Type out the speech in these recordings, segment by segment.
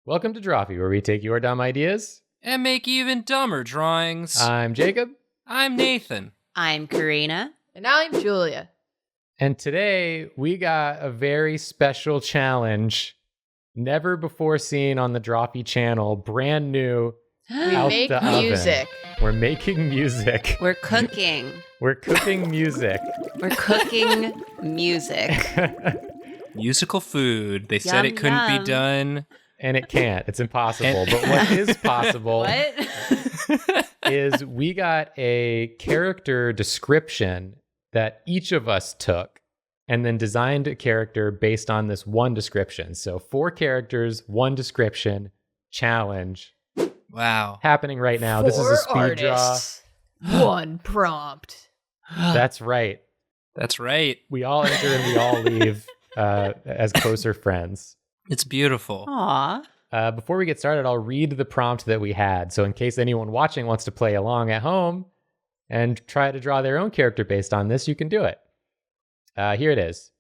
Welcome to Drawfee, where we take your dumb ideas and make even dumber drawings. I'm Jacob. I'm Nathan. I'm Karina. And I'm Julia. And today we got a very special challenge, never before seen on the Drawfee channel, brand new. We make music. We're making music. We're cooking. We're cooking music. We're cooking music. Musical food. They said it couldn't be done. And it can't. It's impossible. But what is possible What? is we got a character description that each of us took and then designed a character based on this one description. So 4 characters, 1 description, challenge. Wow. Happening right now. This is a speed artists, one prompt. draw. That's right. That's right. We all enter and we all leave as closer friends. It's beautiful. Aw. Before we get started, I'll read the prompt that we had. So in case anyone watching wants to play along at home and try to draw their own character based on this, you can do it. Here it is.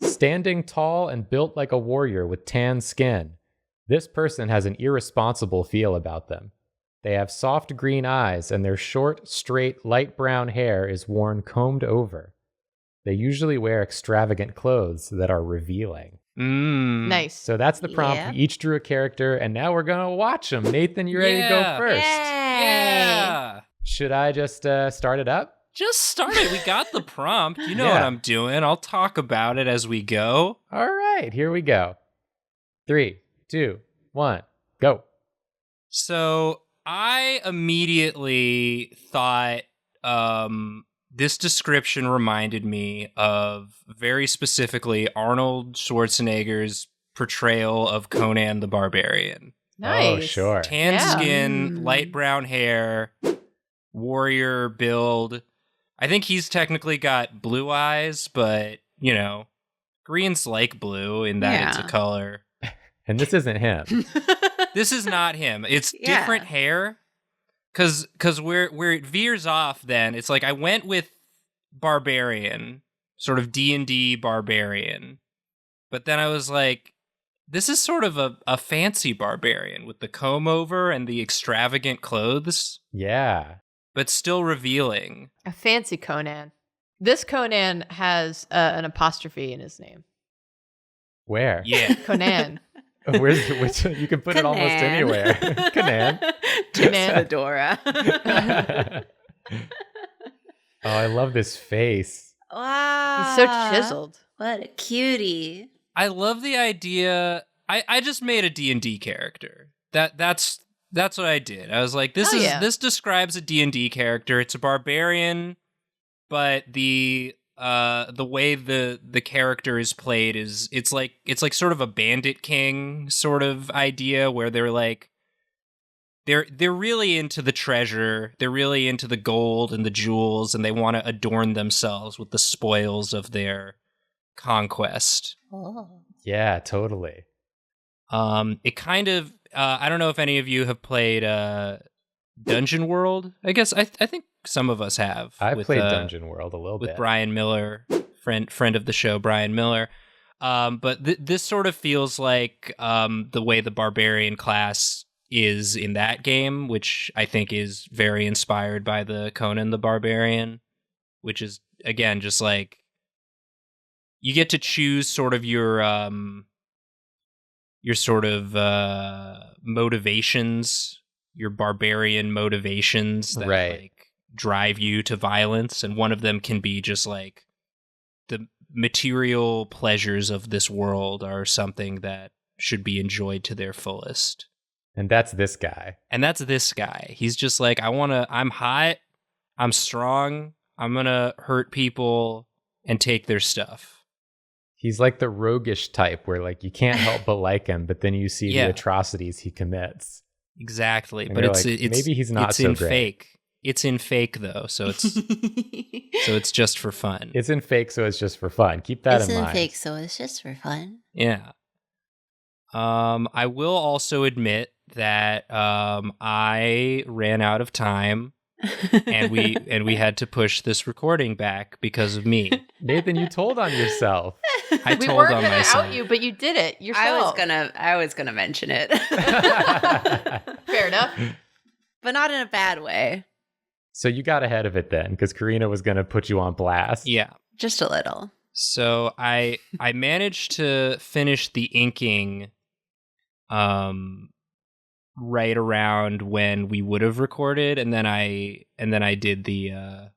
Standing tall and built like a warrior with tan skin. This person has an irresponsible feel about them. They have soft green eyes and their short, straight, light brown hair is worn combed over. They usually wear extravagant clothes that are revealing. Nice. So that's the prompt. Yeah. We each drew a character, and now we're going to watch them. Nathan, you ready to go first? Yeah. Should I just start it up? Just start it. We got the prompt. You know Yeah. what I'm doing. I'll talk about it as we go. All right, here we go. 3, 2, 1, go. So I immediately thought this description reminded me of, very specifically, Arnold Schwarzenegger's portrayal of Conan the Barbarian. Nice. Oh, sure. Tan Yeah. skin, light brown hair, warrior build. I think he's technically got blue eyes, but, you know, green's like blue in that it's a Yeah. color. And this isn't him. This is not him. It's Yeah. different hair. Cause where it veers off, then it's like I went with barbarian, sort of D&D barbarian, but then I was like, this is sort of a fancy barbarian with the comb over and the extravagant clothes, Yeah. but still revealing. A fancy Conan. This Conan has an apostrophe in his name. Where? Yeah, Conan. Where's which? You can put it almost Conan. anywhere. Conan. Conan. Fedora. Oh, I love this face. Wow. He's so chiseled. What a cutie. I love the idea. I just made a D&D character. That's what I did. I was like, this describes a D&D character. It's a barbarian, but the way the character is played is it's like sort of a bandit king sort of idea where they're like they're really into the treasure, they're really into the gold and the jewels, and they want to adorn themselves with the spoils of their conquest. Oh. Yeah, totally. It kind of I don't know if any of you have played Dungeon World. I guess I think some of us have. I with, played Dungeon World a little with bit. Brian Miller, friend of the show, Brian Miller. But this sort of feels like the way the barbarian class is in that game, which I think is very inspired by the Conan the Barbarian, which is, again, just like you get to choose sort of your sort of motivations, your barbarian motivations that like drive you to violence, and one of them can be just like the material pleasures of this world are something that should be enjoyed to their fullest. And that's this guy. And that's this guy. He's just like, I'm hot, I'm strong, I'm gonna hurt people and take their stuff. He's like the roguish type where like you can't help but like him, but then you see Yeah. the atrocities he commits. Exactly. And but you're it's like, maybe he's not it's so in great. fake. It's in fake though, so it's just for fun. It's in fake, so it's just for fun. Keep that It's in in mind. fake, so it's just for fun. Yeah. I will also admit that I ran out of time and we had to push this recording back because of me. Nathan, you told on yourself. I We told weren't on gonna myself. out you, but you did it yourself. I was gonna mention it. Fair enough. But not in a bad way. So you got ahead of it then, because Karina was going to put you on blast. Yeah. Just a little. So I managed to finish the inking right around when we would have recorded, and then I did the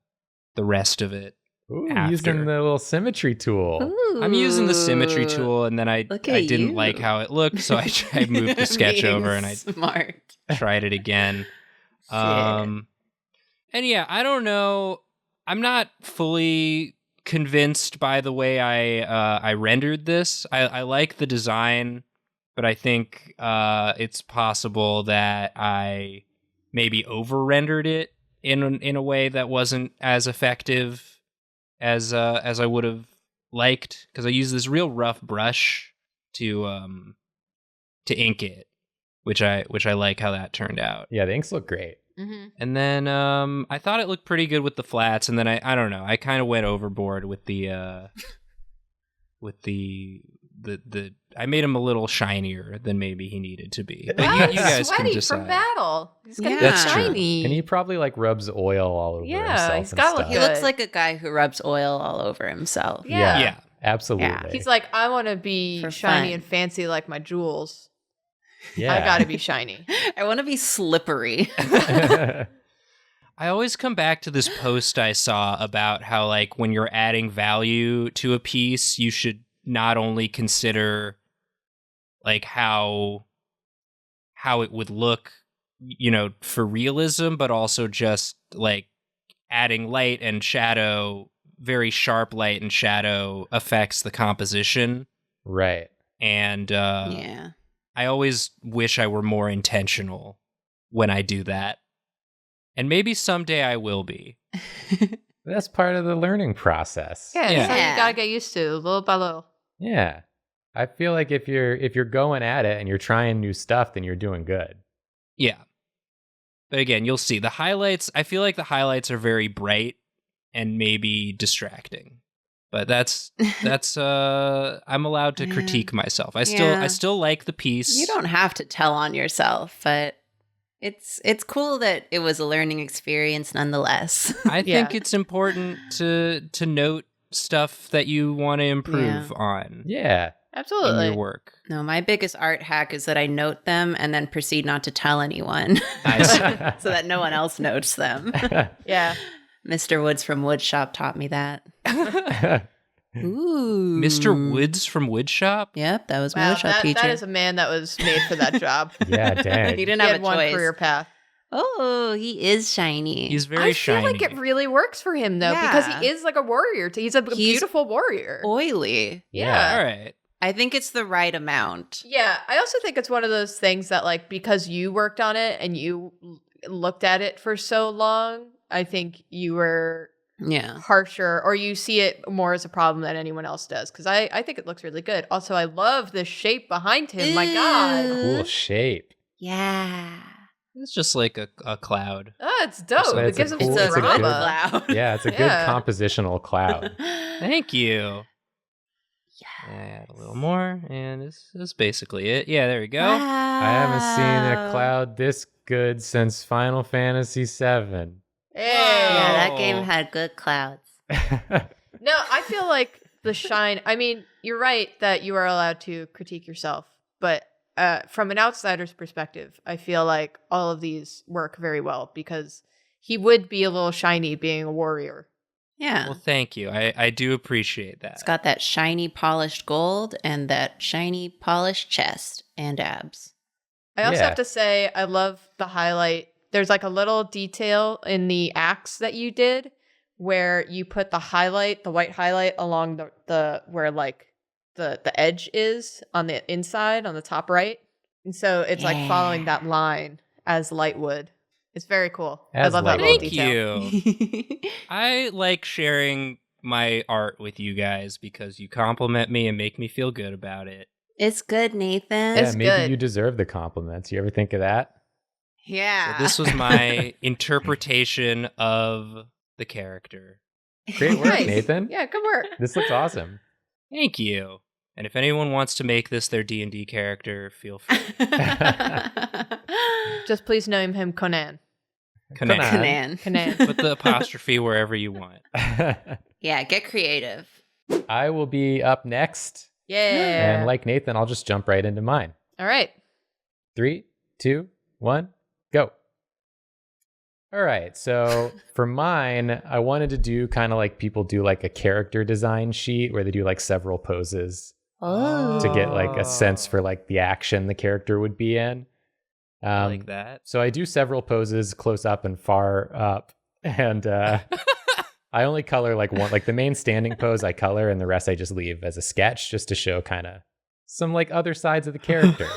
rest of it. Ooh, after. using the little symmetry tool. Ooh. I'm using the symmetry tool, and then I didn't you. like how it looked, so I moved the sketch Being over and I smart. tried it again. And yeah, I don't know. I'm not fully convinced by the way I rendered this. I like the design, but I think it's possible that I maybe over-rendered it in a way that wasn't as effective as I would have liked, because I used this real rough brush to ink it, which I like how that turned out. Yeah, the inks look great. Mm-hmm. And then I thought it looked pretty good with the flats, and then I don't know, I kind of went overboard with the I made him a little shinier than maybe he needed to be. But you guys can sweaty decide. from battle. He's gonna Yeah. be That's true. shiny. And he probably like rubs oil all over Yeah, himself. he's and gotta look stuff. He looks Good. like a guy who rubs oil all over himself. Yeah. Yeah. Absolutely. Yeah. He's like, I want to be For shiny fun. and fancy like my jewels. Yeah. I gotta be shiny. I want to be slippery. I always come back to this post I saw about how, like, when you're adding value to a piece, you should not only consider like how it would look, you know, for realism, but also just like adding light and shadow, very sharp light and shadow affects the composition. Right. And Yeah. I always wish I were more intentional when I do that. And maybe someday I will be. That's part of the learning process. Yeah, Yeah. so you Yeah. gotta get used to little by little. Yeah. I feel like if you're going at it and you're trying new stuff, then you're doing good. Yeah. But again, you'll see the highlights. I feel like the highlights are very bright and maybe distracting. But that's I'm allowed to critique myself. I still like the piece. You don't have to tell on yourself, but it's cool that it was a learning experience nonetheless. I think Yeah. it's important to note stuff that you want to improve on Yeah. in Absolutely. your work. No, my biggest art hack is that I note them and then proceed not to tell anyone I see. so that no one else notes them. Yeah. Mr. Woods from Woodshop taught me that. Ooh. Mr. Woods from Woodshop? Yep, that was my Wow, Woodshop teacher. that is a man that was made for that job. Yeah, dang. He didn't He have had a one choice. career path. Oh, he is shiny. He's very I shiny. feel like it really works for him though, because Yeah. he is like a warrior. He's a beautiful warrior. oily. Yeah. All right. I think it's the right amount. Yeah, I also think it's one of those things that, like, because you worked on it and you looked at it for so long, I think you were Yeah. harsher, or you see it more as a problem than anyone else does. Because I think it looks really good. Also, I love the shape behind him. My God. Cool shape. Yeah. It's just like a cloud. Oh, it's dope. So It it's a gives him cool- some It's a it's a good drama. cloud. Yeah, it's a good Yeah. compositional cloud. Thank you. Add a little more, and this is basically it. Yeah, there we go. I haven't seen a cloud this good since Final Fantasy VII. Hey. Yeah, that Oh. game had good clouds. No, I feel like the shine. I mean, you're right that you are allowed to critique yourself, but from an outsider's perspective, I feel like all of these work very well because he would be a little shiny being a warrior. Yeah. Well, thank you. I do appreciate that. It's got that shiny polished gold and that shiny polished chest and abs. I also Yeah. have to say, I love the highlight. There's like a little detail in the axe that you did where you put the highlight, the white highlight along the where like the edge is on the inside on the top right. And so it's like following that line as light would. It's very cool. As I love that light little Thank detail. you. I like sharing my art with you guys because you compliment me and make me feel good about it. It's good, Nathan. Yeah, It's maybe good. you deserve the compliments. You ever think of that? Yeah. So this was my interpretation of the character. Great work, Nice. Nathan. Yeah, good work. This looks awesome. Thank you. And if anyone wants to make this their D&D character, feel free. Just please name him Conan. Conan. Conan. Put the apostrophe wherever you want. Yeah, get creative. I will be up next. Yeah. And like Nathan, I'll just jump right into mine. All right. 3, 2, 1, go. All right. So for mine, I wanted to do kind of like people do like a character design sheet where they do like several poses to get like a sense for like the action the character would be in. I like that. So I do several poses close up and far up. And I only color like one, like the main standing pose I color and the rest I just leave as a sketch just to show kind of some like other sides of the character.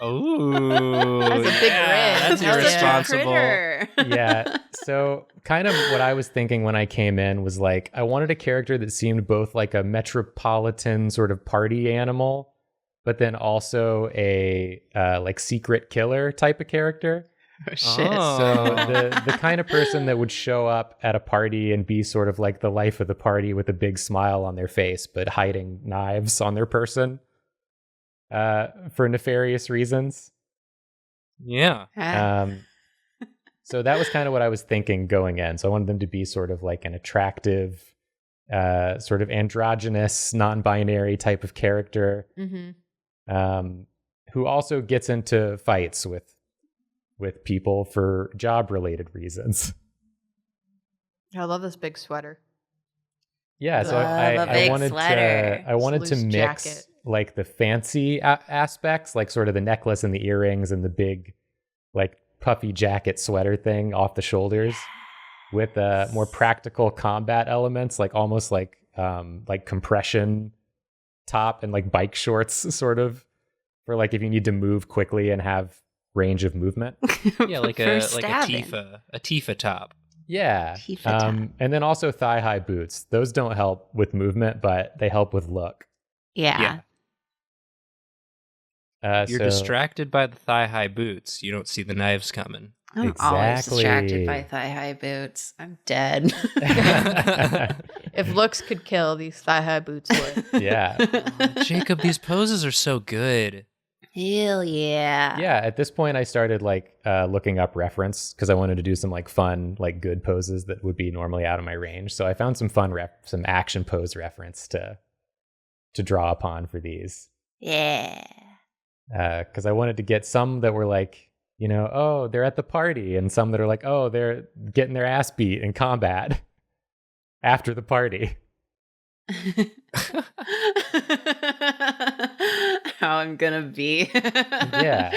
Oh, That's a big grin. That's That's such a irresponsible. critter. Yeah. So kind of what I was thinking when I came in was like, I wanted a character that seemed both like a metropolitan sort of party animal, but then also a like secret killer type of character. Oh, shit. So the kind of person that would show up at a party and be sort of like the life of the party with a big smile on their face, but hiding knives on their person for nefarious reasons. Yeah. So that was kind of what I was thinking going in. So I wanted them to be sort of like an attractive, sort of androgynous, non-binary type of character, who also gets into fights with people for job-related reasons. I love this big sweater. Yeah, so Love a I big wanted sweater. to I wanted to Loose mix jacket. like the fancy aspects, like sort of the necklace and the earrings and the big like puffy jacket sweater thing off the shoulders, with more practical combat elements, like almost like compression top and like bike shorts, sort of, for like if you need to move quickly and have range of movement. Yeah, like For a stabbing. Tifa top. Yeah. Tifa top. And then also thigh-high boots. Those don't help with movement, but they help with look. Yeah. You're distracted by the thigh-high boots. You don't see the knives coming. I'm always Exactly. distracted by thigh-high boots. I'm dead. If looks could kill, these thigh-high boots would. Yeah. Jacob, these poses are so good. Hell yeah. Yeah, at this point I started like looking up reference because I wanted to do some like fun, like good poses that would be normally out of my range. So I found some fun some action pose reference to draw upon for these. Yeah. Because I wanted to get some that were like, you know, oh, they're at the party, and some that are like, oh, they're getting their ass beat in combat after the party. How I'm gonna be. Yeah.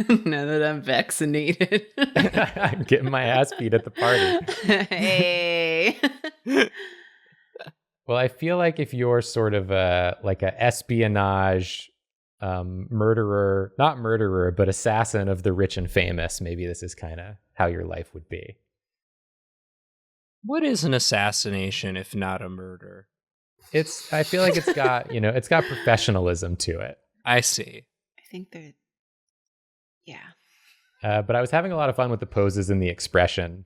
Now that I'm vaccinated. I'm getting my ass beat at the party. Hey. Well, I feel like if you're sort of like a espionage murderer, not murderer, but assassin of the rich and famous, maybe this is kind of how your life would be. What is an assassination if not a murder? I feel like it's got, you know, it's got professionalism to it. I see. I think they're, yeah. But I was having a lot of fun with the poses and the expressions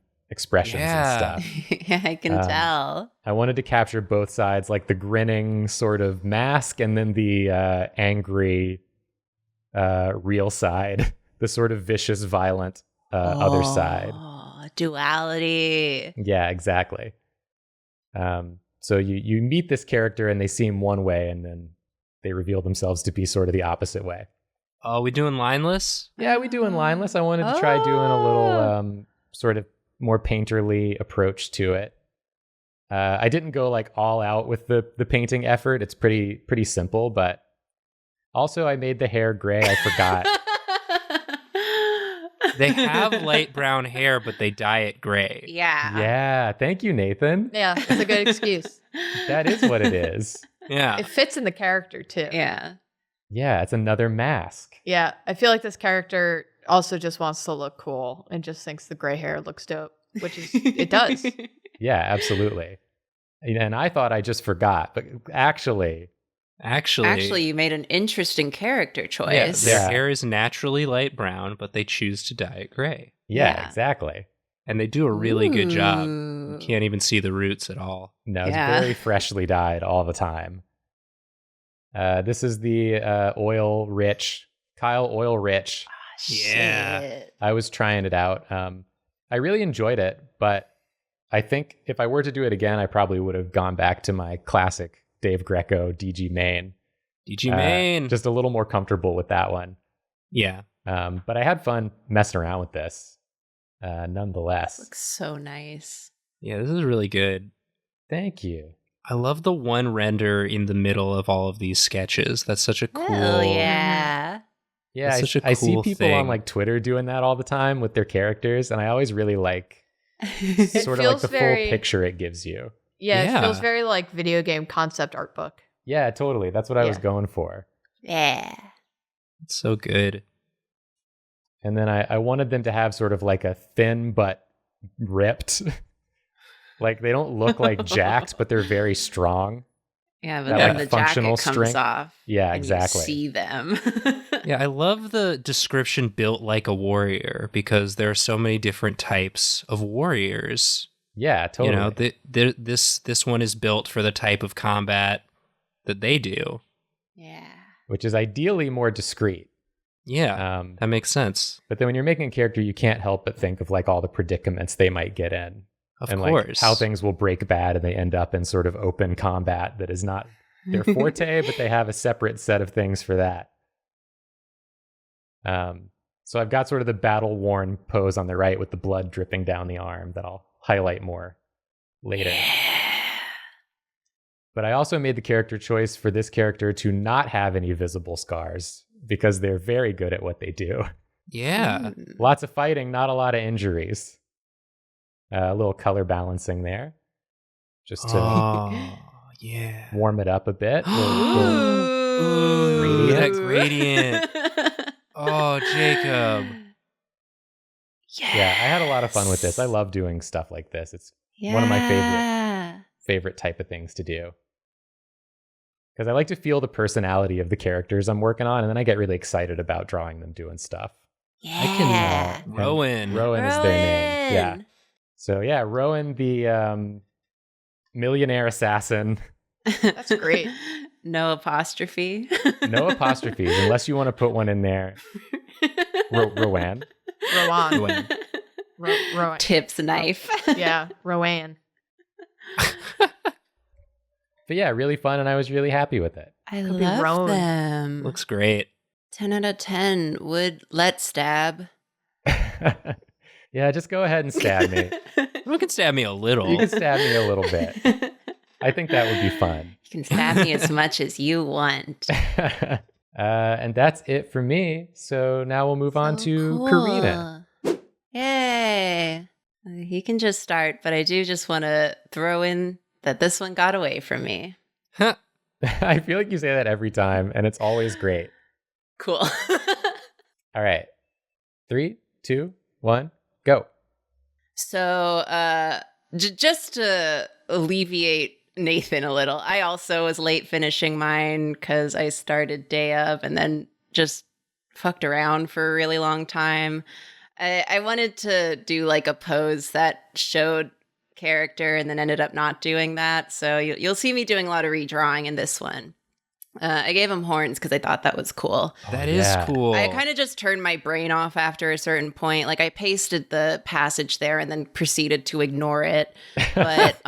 Yeah. and stuff. Yeah, I can tell. I wanted to capture both sides, like the grinning sort of mask and then the angry real side, the sort of vicious, violent other side. Duality. Yeah, exactly. So you meet this character and they seem one way and then they reveal themselves to be sort of the opposite way. Oh, we doing lineless? Yeah, we doing lineless. I wanted to try doing a little sort of more painterly approach to it. I didn't go like all out with the painting effort. It's pretty simple, but also I made the hair gray. I forgot. They have light brown hair, but they dye it gray. Yeah. Yeah, thank you, Nathan. Yeah, it's a good excuse. That is what it is. Yeah. It fits in the character too. Yeah. Yeah, it's another mask. Yeah, I feel like this character also just wants to look cool and just thinks the gray hair looks dope, which is it does. Yeah, absolutely. And I thought I just forgot, but actually Actually, you made an interesting character choice. Yeah, their hair is naturally light brown, but they choose to dye it gray. Yeah, exactly. And they do a really good job. You can't even see the roots at all. No, it's very freshly dyed all the time. This is the Kyle Oil Rich. Yeah. Shit. I was trying it out. I really enjoyed it, but I think if I were to do it again, I probably would have gone back to my classic Dave Greco DG Main. DG Main. Just a little more comfortable with that one. Yeah. But I had fun messing around with this. Nonetheless. Looks so nice. Yeah, this is really good. Thank you. I love the one render in the middle of all of these sketches. That's such a cool. Hell yeah. Yeah, such a cool I see people thing. on like Twitter doing that all the time with their characters, and I always really like sort of like the full picture it gives you. Yeah, it feels very like video game concept art book. Yeah, totally. That's what I was going for. Yeah. It's so good. And then I wanted them to have sort of like a thin but ripped. Like they don't look like jacked, but they're very strong. Yeah, but that, then like, the functional jacket comes strength. off. Yeah, and exactly. You see them. Yeah, I love the description built like a warrior because there are so many different types of warriors. Yeah, totally. You know, this one is built for the type of combat that they do. Yeah. Which is ideally more discreet. Yeah, that makes sense. But then when you're making a character, you can't help but think of like all the predicaments they might get in. Of and course. Like how things will break bad and they end up in sort of open combat that is not their forte, but they have a separate set of things for that. So I've got sort of the battle-worn pose on the right with the blood dripping down the arm that I'll highlight more later. Yeah. But I also made the character choice for this character to not have any visible scars because they're very good at what they do. Yeah. Lots of fighting, not a lot of injuries. A little color balancing there. Just to warm it up a bit. Ooh, that gradient. Oh, Jacob. Yeah, I had a lot of fun with this. I love doing stuff like this. It's one of my favorite type of things to do. Because I like to feel the personality of the characters I'm working on, and then I get really excited about drawing them doing stuff. Yeah. Rowan. Rowan is their name. Yeah. So yeah, Rowan, the millionaire assassin. That's great. No apostrophe. No apostrophes, unless you want to put one in there. Rowan. Rowan. Rowan. Tips knife. Yeah, Rowan. But yeah, really fun, and I was really happy with it. I love them. Looks great. 10 out of 10 would let stab. Yeah, just go ahead and stab me. You can stab me a little. You can stab me a little bit. I think that would be fun. You can stab me as much as you want. And that's it for me. So now we'll move on to Karina. Yay. He can just start, but I do just want to throw in that this one got away from me. I feel like you say that every time, and it's always great. Cool. All right. 3, 2, 1, go. So just to alleviate Nathan a little, I also was late finishing mine because I started day of and then just fucked around for a really long time. I wanted to do like a pose that showed character and then ended up not doing that. So you'll see me doing a lot of redrawing in this one. I gave him horns because I thought that was cool. That is cool. I kind of just turned my brain off after a certain point. Like I pasted the passage there and then proceeded to ignore it. But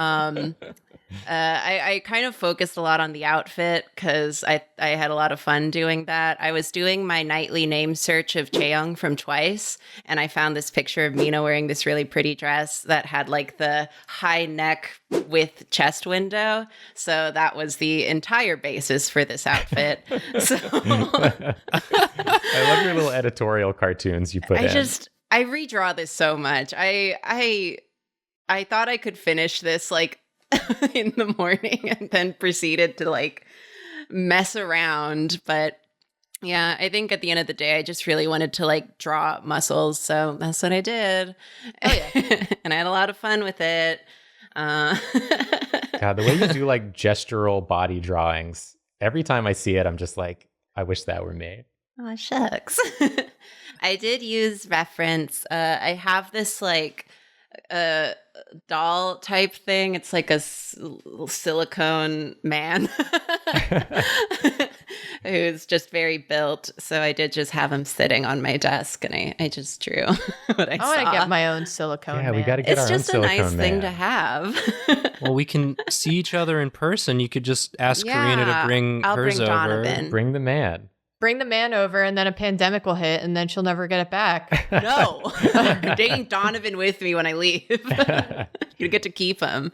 I kind of focused a lot on the outfit because I had a lot of fun doing that. I was doing my nightly name search of Chaeyoung from Twice, and I found this picture of Mina wearing this really pretty dress that had like the high neck with chest window. So that was the entire basis for this outfit. So I love your little editorial cartoons you put in. I redraw this so much. I thought I could finish this like in the morning and then proceeded to like mess around. But yeah, I think at the end of the day, I just really wanted to like draw muscles. So that's what I did. Oh, yeah. And I had a lot of fun with it. God, the way you do like gestural body drawings every time I see it, I'm just like, I wish that were me. Oh, shucks. I did use reference. I have this like doll type thing. It's like a silicone man who's just very built. So I did just have him sitting on my desk, and I just drew what I saw. I want to get my own silicone man. We got to get our own silicone man. It's just a nice thing to have. Well, we can see each other in person. You could just ask Karina to bring hers over. Donovan. Bring the man. Bring the man over, and then a pandemic will hit, and then she'll never get it back. No. I'm taking Donovan with me when I leave. You get to keep him.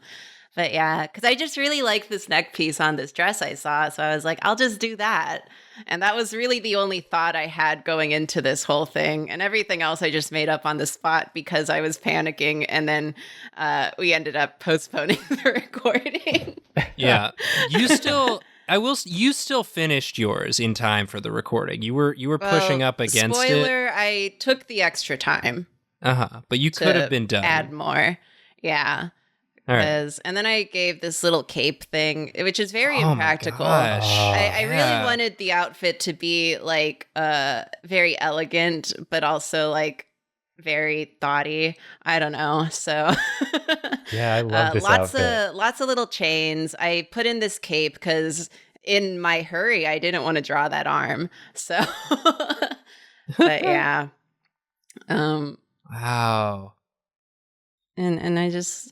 But yeah, because I just really like this neck piece on this dress I saw. So I was like, I'll just do that. And that was really the only thought I had going into this whole thing. And everything else I just made up on the spot because I was panicking. And then we ended up postponing the recording. Yeah. You still finished yours in time for the recording. You were pushing up against spoiler, I took the extra time. But you could have been done. Add more. Yeah. All right. And then I gave this little cape thing, which is very impractical. I really wanted the outfit to be like very elegant, but also like very thoughty. I don't know. So yeah, I love this outfit. Lots of little chains. I put in this cape because in my hurry, I didn't want to draw that arm. So, but yeah. Wow. And I just,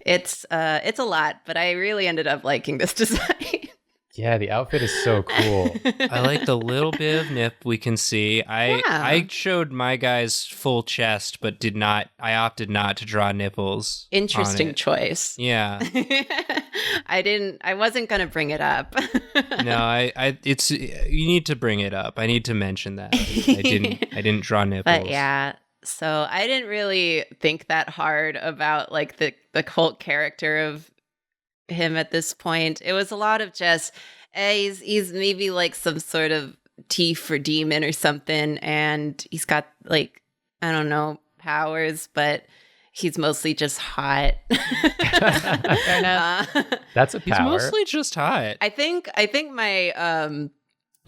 it's a lot, but I really ended up liking this design. Yeah, the outfit is so cool. I like the little bit of nip we can see. I showed my guy's full chest, but I opted not to draw nipples. Interesting choice. Yeah. I wasn't going to bring it up. No, you need to bring it up. I need to mention that. I didn't draw nipples. But yeah. So I didn't really think that hard about like the cult character of him at this point. It was a lot of just he's maybe like some sort of thief or demon or something, and he's got like, I don't know, powers, but he's mostly just hot. Fair enough. That's a power. He's mostly just hot. I think my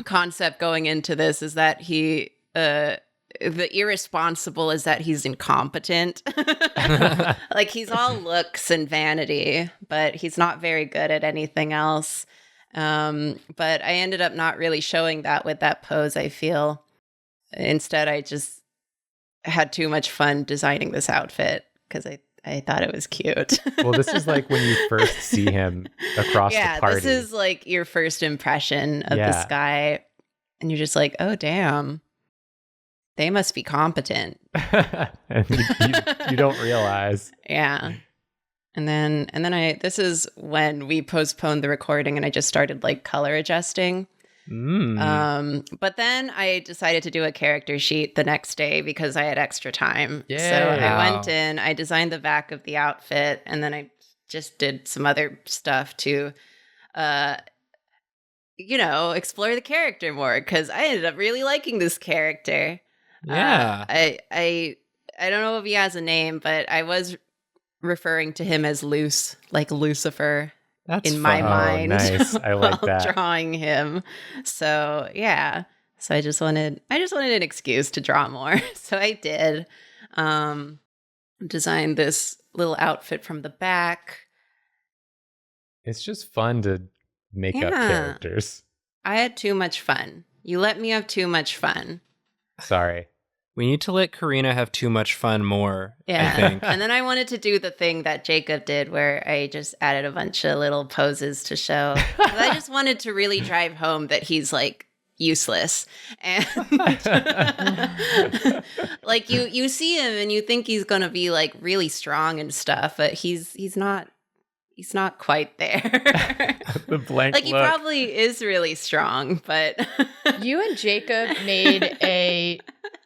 concept going into this is that he the irresponsible is that he's incompetent. Like he's all looks and vanity, but he's not very good at anything else. But I ended up not really showing that with that pose, I feel. Instead, I just had too much fun designing this outfit because I thought it was cute. Well, this is like when you first see him across the party. Yeah, this is like your first impression of this guy. And you're just like, oh, damn. They must be competent. And you don't realize. Yeah. And then this is when we postponed the recording and I just started like color adjusting. But then I decided to do a character sheet the next day because I had extra time. Yay. So I went in, I designed the back of the outfit, and then I just did some other stuff to explore the character more because I ended up really liking this character. Yeah. I don't know if he has a name, but I was referring to him as Luce, like Lucifer. That's in my mind. Nice. I like that. Drawing him. So yeah. So I just wanted an excuse to draw more. So I did. Designed this little outfit from the back. It's just fun to make up characters. I had too much fun. You let me have too much fun. Sorry. We need to let Karina have too much fun more, yeah. I think. And then I wanted to do the thing that Jacob did where I just added a bunch of little poses to show. I just wanted to really drive home that he's like useless. And like you see him and you think he's going to be like really strong and stuff, but he's not quite there. The blank like he look. probably is really strong, but you and Jacob made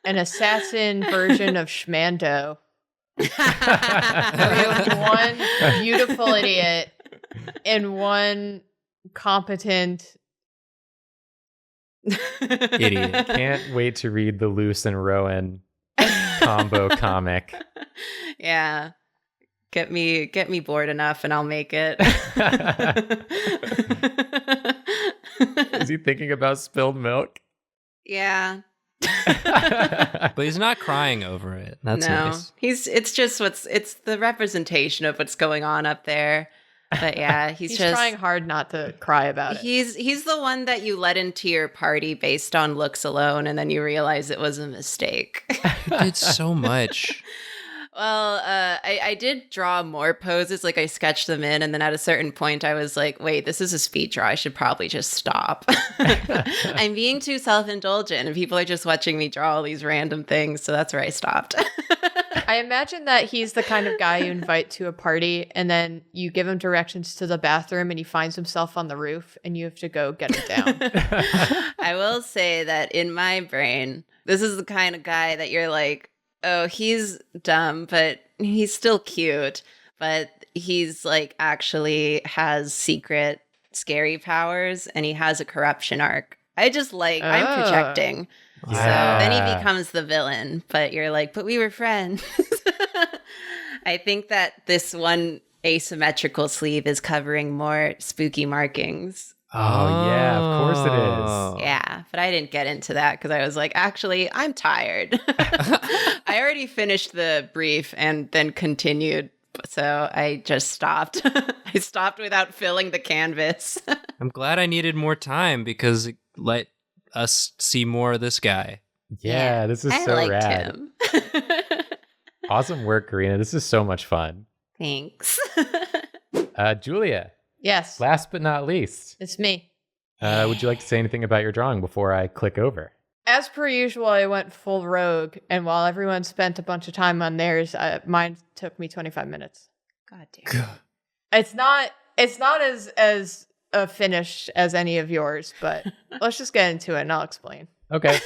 an assassin version of Schmando. One beautiful idiot and one competent idiot. Can't wait to read the Luce and Rowan combo comic. Yeah. Get me bored enough and I'll make it. Is he thinking about spilled milk? Yeah. But he's not crying over it. That's nice. It's the representation of what's going on up there. But yeah, he's just trying hard not to cry about it. He's the one that you let into your party based on looks alone, and then you realize it was a mistake. He did so much. Well, I did draw more poses, like I sketched them in, and then at a certain point I was like, wait, this is a speed draw. I should probably just stop. I'm being too self-indulgent, and people are just watching me draw all these random things, so that's where I stopped. I imagine that he's the kind of guy you invite to a party, and then you give him directions to the bathroom, and he finds himself on the roof, and you have to go get it down. I will say that in my brain, this is the kind of guy that you're like, oh, he's dumb, but he's still cute. But he's like actually has secret scary powers and he has a corruption arc. I'm projecting. Yeah. So then he becomes the villain, but you're like, but we were friends. I think that this one asymmetrical sleeve is covering more spooky markings. Oh, yeah, of course it is. Yeah, but I didn't get into that because I was like, actually, I'm tired. I already finished the brief and then continued, so I just stopped. I stopped without filling the canvas. I'm glad I needed more time because it let us see more of this guy. Yeah, this is so rad. Him. Awesome work, Karina. This is so much fun. Thanks. Julia. Yes. Last but not least. It's me. Would you like to say anything about your drawing before I click over? As per usual, I went full rogue, and while everyone spent a bunch of time on theirs, mine took me 25 minutes. God damn. It's not as finished as any of yours, but let's just get into it and I'll explain. Okay.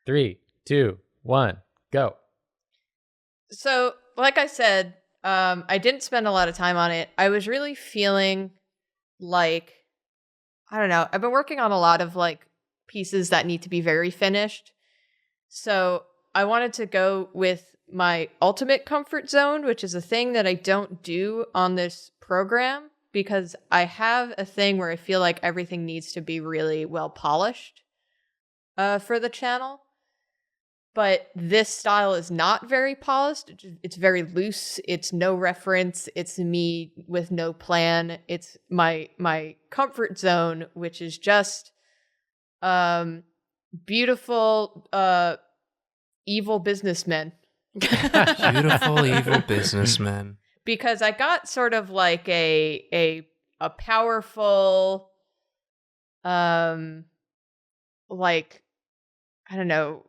3, 2, 1, go. So, like I said, I didn't spend a lot of time on it. I was really feeling like, I don't know, I've been working on a lot of like pieces that need to be very finished. So I wanted to go with my ultimate comfort zone, which is a thing that I don't do on this program because I have a thing where I feel like everything needs to be really well polished for the channel. But this style is not very polished. It's very loose. It's no reference. It's me with no plan. It's my comfort zone, which is just beautiful evil businessmen. Beautiful evil businessmen. Because I got sort of like a powerful like, I don't know,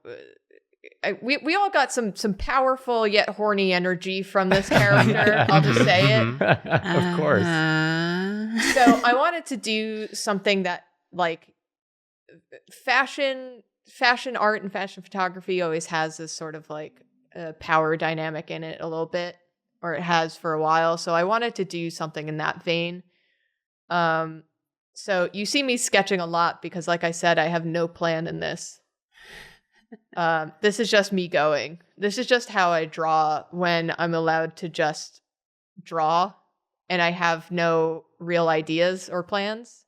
we all got some powerful yet horny energy from this character. I'll just say it. Of course. So I wanted to do something that like fashion art and fashion photography always has this sort of like power dynamic in it a little bit, or it has for a while. So I wanted to do something in that vein. So you see me sketching a lot because, like I said, I have no plan in this. This is just me going. This is just how I draw when I'm allowed to just draw and I have no real ideas or plans.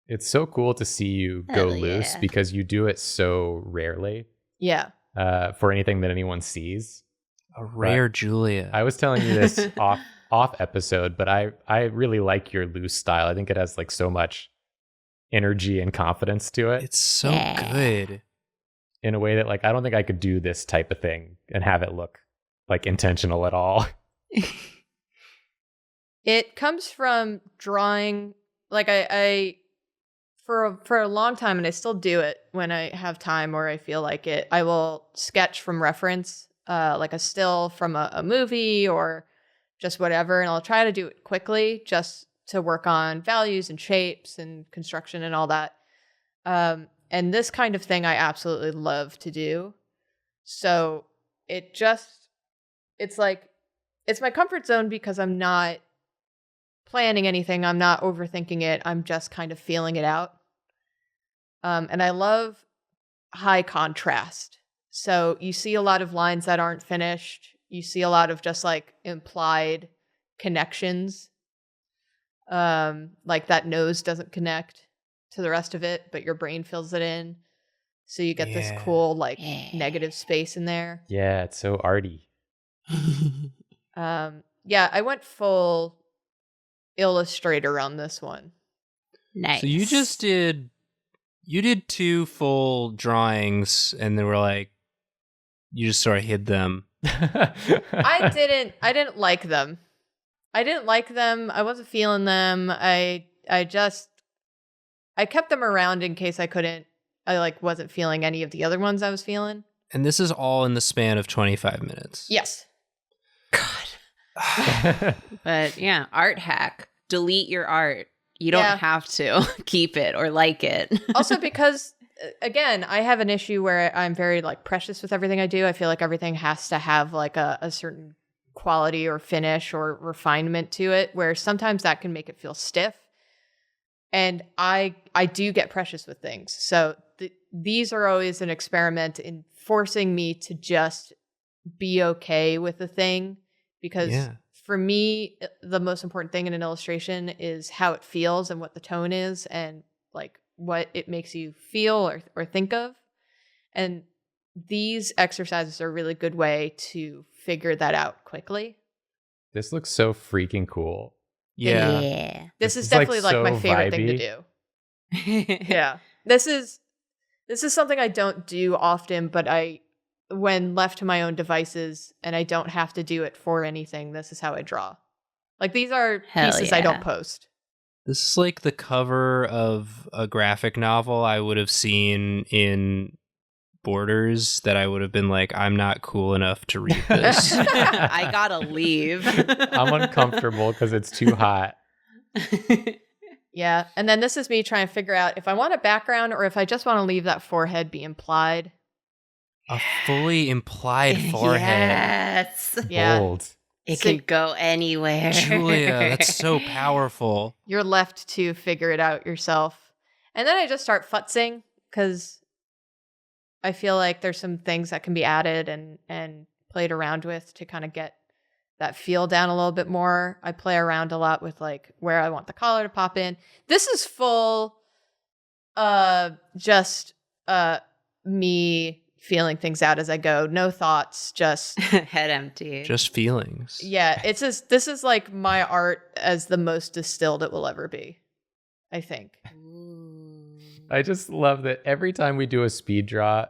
It's so cool to see you go loose because you do it so rarely. Yeah. For anything that anyone sees. A rare Julia. I was telling you this off episode, but I really like your loose style. I think it has like so much energy and confidence to it. It's so good. In a way that like I don't think I could do this type of thing and have it look like intentional at all. It comes from drawing, like I for a long time, and I still do it when I have time or I feel like it, I will sketch from reference, like a still from a movie or just whatever, and I'll try to do it quickly just to work on values and shapes and construction and all that. And this kind of thing I absolutely love to do. So it's my comfort zone because I'm not planning anything. I'm not overthinking it. I'm just kind of feeling it out. And I love high contrast. So you see a lot of lines that aren't finished. You see a lot of just like implied connections. Like that nose doesn't connect to the rest of it, but your brain fills it in. So you get this cool like negative space in there. Yeah, it's so arty. Yeah, I went full illustrator on this one. Nice. So you did 2 full drawings and they were like, you just sort of hid them. I didn't like them. I wasn't feeling them. I kept them around in case I wasn't feeling any of the other ones I was feeling. And this is all in the span of 25 minutes. Yes. God. But yeah, art hack. Delete your art. You don't have to keep it or like it. Also because, again, I have an issue where I'm very like precious with everything I do. I feel like everything has to have like a certain quality or finish or refinement to it, where sometimes that can make it feel stiff. And I do get precious with things. So these are always an experiment in forcing me to just be okay with the thing. Because for me, the most important thing in an illustration is how it feels and what the tone is and like what it makes you feel or think of. And these exercises are a really good way to figure that out quickly. This looks so freaking cool. Yeah. This is definitely like my favorite thing to do. Yeah. This is something I don't do often, but when left to my own devices and I don't have to do it for anything, this is how I draw. Like these are pieces I don't post. This is like the cover of a graphic novel I would have seen in Borders that I would have been like, I'm not cool enough to read this. I gotta leave. I'm uncomfortable because it's too hot. Yeah. And then this is me trying to figure out if I want a background or if I just want to leave that forehead be implied. A fully implied forehead. Yes. Yeah. Bold. It can go anywhere. Julia, that's so powerful. You're left to figure it out yourself. And then I just start futzing because I feel like there's some things that can be added and played around with to kind of get that feel down a little bit more. I play around a lot with like where I want the collar to pop in. This is full just me feeling things out as I go. No thoughts, just head empty. Just feelings. Yeah, this is like my art as the most distilled it will ever be, I think. I just love that every time we do a speed draw,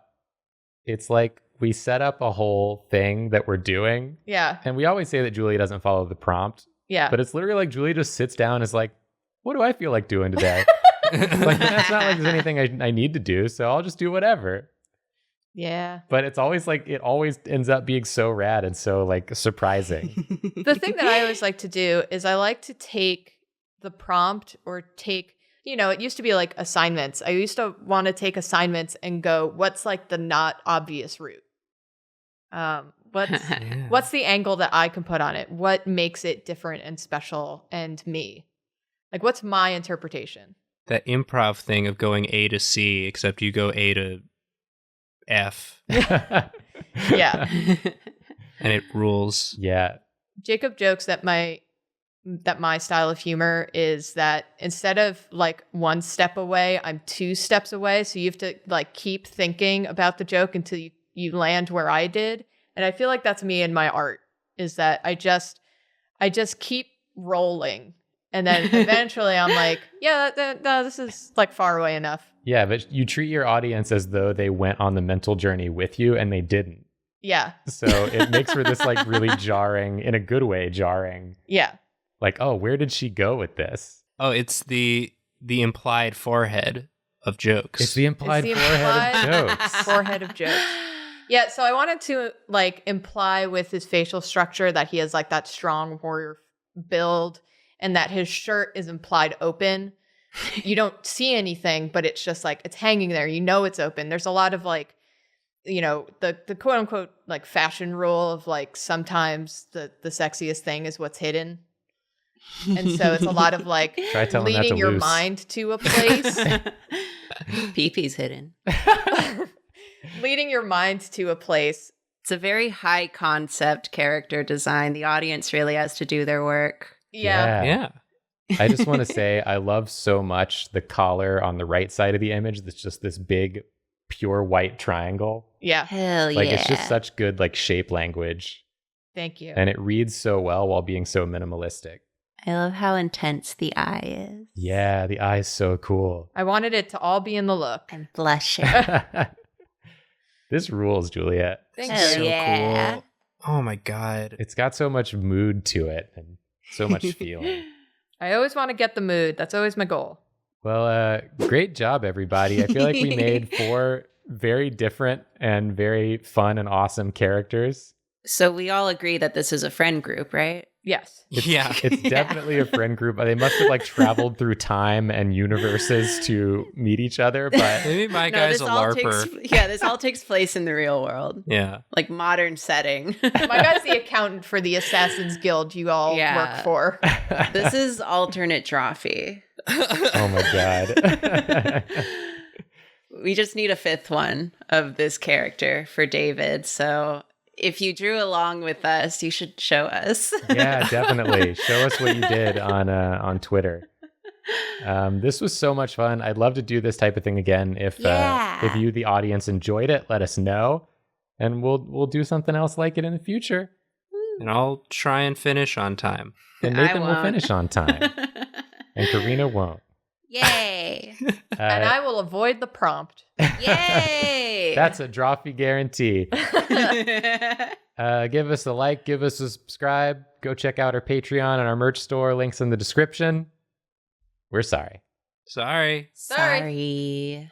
it's like we set up a whole thing that we're doing. Yeah. And we always say that Julia doesn't follow the prompt. Yeah. But it's literally like Julia just sits down and is like, what do I feel like doing today? Like, that's not like there's anything I need to do, so I'll just do whatever. Yeah. But it's always like, it always ends up being so rad and so like surprising. The thing that I always like to do is I like to take the prompt or take, it used to be like assignments. I used to want to take assignments and go, what's like the not obvious route? What's the angle that I can put on it? What makes it different and special and me? Like, what's my interpretation? That improv thing of going A to C, except you go A to F. Yeah. And it rules. Yeah. Jacob jokes that my style of humor is that instead of like one step away, I'm 2 steps away. So you have to like keep thinking about the joke until you land where I did. And I feel like that's me in my art, is that I just keep rolling. And then eventually I'm like, yeah, this is like far away enough. Yeah, but you treat your audience as though they went on the mental journey with you and they didn't. Yeah. So it makes for this like really jarring, in a good way, jarring. Yeah. Like, oh, where did she go with this? Oh, it's the implied forehead of jokes. It's the implied forehead of jokes. Forehead of jokes. Yeah, so I wanted to like imply with his facial structure that he has like that strong warrior build and that his shirt is implied open. You don't see anything, but it's just like it's hanging there. You know it's open. There's a lot of like, the quote unquote like fashion rule of like sometimes the sexiest thing is what's hidden. And so it's a lot of like leading your mind to a place. Pee-pee's hidden. Leading your mind to a place It's a very high concept character design. The audience really has to do their work. Yeah. I just want to say I love so much the collar on the right side of the image. That's just this big, pure white triangle. Yeah. Hell Like yeah. it's just such good like shape language. Thank you. And it reads so well while being so minimalistic. I love how intense the eye is. Yeah, the eye is so cool. I wanted it to all be in the look. I'm blushing. This rules, Juliet. Thank Hell you. So yeah. cool. Oh my god. It's got so much mood to it and so much feeling. I always want to get the mood. That's always my goal. Well, great job, everybody. I feel like we made 4 very different and very fun and awesome characters. So we all agree that this is a friend group, right? Yes. Yeah. It's definitely a friend group. They must have like traveled through time and universes to meet each other, but Maybe my guy's a LARPer. This all takes place in the real world. Yeah. Like modern setting. My guy's the accountant for the Assassin's Guild you all work for. This is alternate Drawfee. oh my god. We just need a 5th one of this character for David. So if you drew along with us, you should show us. Yeah, definitely. Show us what you did on Twitter. This was so much fun. I'd love to do this type of thing again. If you, the audience, enjoyed it, let us know, and we'll do something else like it in the future. And I'll try and finish on time. And Nathan will finish on time, and Karina won't. Yay! And I will avoid the prompt. Yay! That's a Drawfee guarantee. Give us a like, give us a subscribe. Go check out our Patreon and our merch store. Links in the description. We're sorry. Sorry. Sorry.